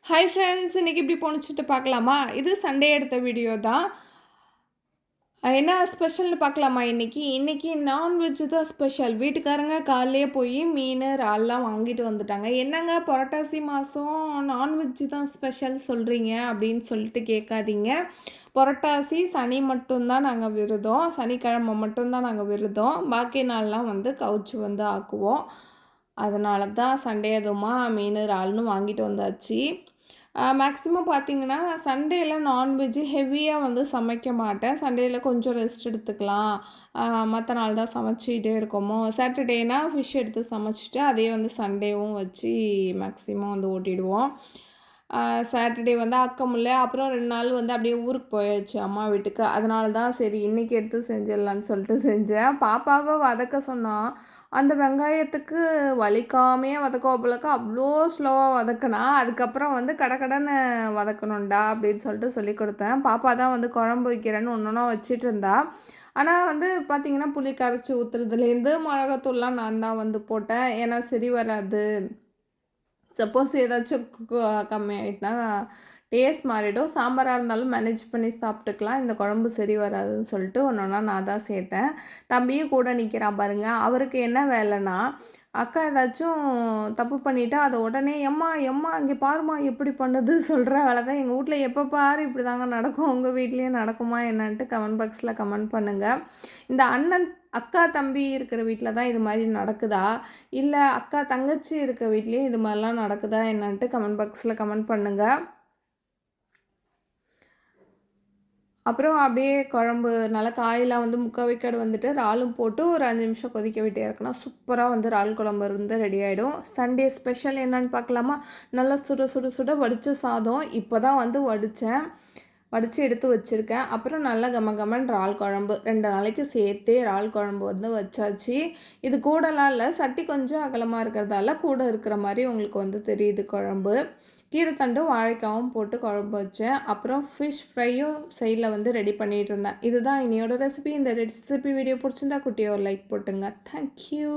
Hi friends, இன்றைக்கி இப்படி போணுச்சுட்டு பார்க்கலாமா? இது சண்டே எடுத்த வீடியோ தான். என்ன ஸ்பெஷல்னு பார்க்கலாமா இன்றைக்கி? இன்றைக்கி நான்வெஜ் தான் ஸ்பெஷல். வீட்டுக்காரங்க காலையிலேயே போய் மீன், இறால்லாம் வாங்கிட்டு வந்துட்டாங்க. என்னங்க புரட்டாசி மாதம் நான்வெஜ் தான் ஸ்பெஷல் சொல்கிறீங்க அப்படின்னு சொல்லிட்டு கேட்காதீங்க. புரட்டாசி சனி மட்டும்தான் நாங்கள் விரதம். சனிக்கிழமை மட்டும்தான் நாங்கள் விரதம். பாக்கி நாள்லாம் வந்து கவுச்சு வந்து ஆக்குவோம். அதனால தான் சண்டே அதுவுமா மீன், இறால்னு வாங்கிட்டு வந்தாச்சு. மேக்ஸிமம் பார்த்தீங்கன்னா, சண்டேல நான்வெஜ்ஜு ஹெவியாக வந்து சமைக்க மாட்டேன். சண்டேல கொஞ்சம் ரெஸ்ட் எடுத்துக்கலாம். மற்ற நாள் தான் சமைச்சிக்கிட்டே இருக்கோமோ, சாட்டர்டேனா ஃபிஷ் எடுத்து சமைச்சிட்டு, அதே வந்து சண்டேவும் வச்சு மேக்ஸிமம் வந்து ஓட்டிடுவோம். சாட்டர்டே வந்து அக்கமுல்ல, அப்புறம் 2 நாள் வந்து அப்படியே ஊருக்கு போயாச்சு அம்மா வீட்டுக்கு. அதனால தான் சரி இன்னைக்கு எடுத்து செஞ்சிடலான்னு சொல்லிட்டு செஞ்சேன். பாப்பாவ வதக்க சொன்னா, அந்த வெங்காயத்துக்கு வலிக்காமையே வதக்குவாப்புலக்க அவ்வளோ ஸ்லோவா வதக்குனா, அதுக்கப்புறம் வந்து கடகடன்னு வதக்கணும்டா அப்படின்னு சொல்லிட்டு சொல்லிக் கொடுத்தேன். பாப்பா தான் வந்து குழம்பு வைக்கிறேன்னு ஒன்று ஒன்றா வச்சுட்டு இருந்தா. ஆனால் வந்து பார்த்திங்கன்னா, புளி கரைச்சி ஊற்றுறதுலேருந்து மிளகாத்தூள்லாம் நான் தான் வந்து போட்டேன். ஏன்னா சரி வராது. சப்போஸ் ஏதாச்சும் கம்மி ஆயிட்டுனா டேஸ்ட் மாறிடும். சாம்பாராக இருந்தாலும் மேனேஜ் பண்ணி சாப்பிட்டுக்கலாம். இந்த குழம்பு சரி வராதுன்னு சொல்லிட்டு ஒன்று ஒன்றா நான் தான் சேர்த்தேன். தம்பியும் கூட நிற்கிறான் பாருங்க. அவருக்கு என்ன வேலைன்னா, அக்கா ஏதாச்சும் தப்பு பண்ணிட்டா அதை உடனே எம்மா எம்மா இங்கே பாரும்மா எப்படி பண்ணுது சொல்கிற வேலை தான். எங்கள் வீட்ல எப்போ பாரு இப்படி தாங்க நடக்கும். உங்கள் வீட்லேயும் நடக்குமா என்னன்ட்டு கமெண்ட் பாக்ஸில் கமெண்ட் பண்ணுங்கள். இந்த அண்ணன் அக்கா தம்பி இருக்கிற வீட்டில் தான் இது மாதிரி நடக்குதா? இல்லை அக்கா தங்கச்சி இருக்க வீட்லேயும் இது மாதிரிலாம் நடக்குதா என்னன்ட்டு கமெண்ட் பாக்ஸில் கமெண்ட் பண்ணுங்கள். அப்புறம் அப்படியே குழம்பு நல்லா காயெல்லாம் வந்து முக்கால் வேக்காடு வந்துட்டு இறாலும் போட்டு ஒரு 5 நிமிஷம் கொதிக்க விட்டு இறக்குனா சூப்பராக வந்து இறால் குழம்பு வந்து ரெடி ஆகிடும். சண்டே ஸ்பெஷல் என்னன்னு பார்க்கலாமா? நல்லா சுட சுட சுட வடித்த சாதம் இப்போ தான் வந்து வடித்தேன். வடித்து எடுத்து வச்சுருக்கேன். அப்புறம் நல்லா கம கமன் இறால் குழம்பு 2 நாளைக்கு சேர்த்தே இறால் குழம்பு வந்து வச்சாச்சு. இது கூடலாம் இல்லை, சட்டி கொஞ்சம் அகலமாக இருக்கிறதால கூட இருக்கிற மாதிரி உங்களுக்கு வந்து தெரியுது குழம்பு. கீரைத்தண்டும் வாழைக்காவும் போட்டு குழம்பு வச்சேன். அப்புறம் ஃபிஷ் ஃப்ரையும் சைடில் வந்து ரெடி பண்ணிகிட்டு இருந்தேன். இதுதான் இன்னையோட ரெசிபி. இந்த ரெசிபி வீடியோ பிடிச்சிருந்தா குட்டியை ஒரு லைக் போட்டுங்க. தேங்க்யூ.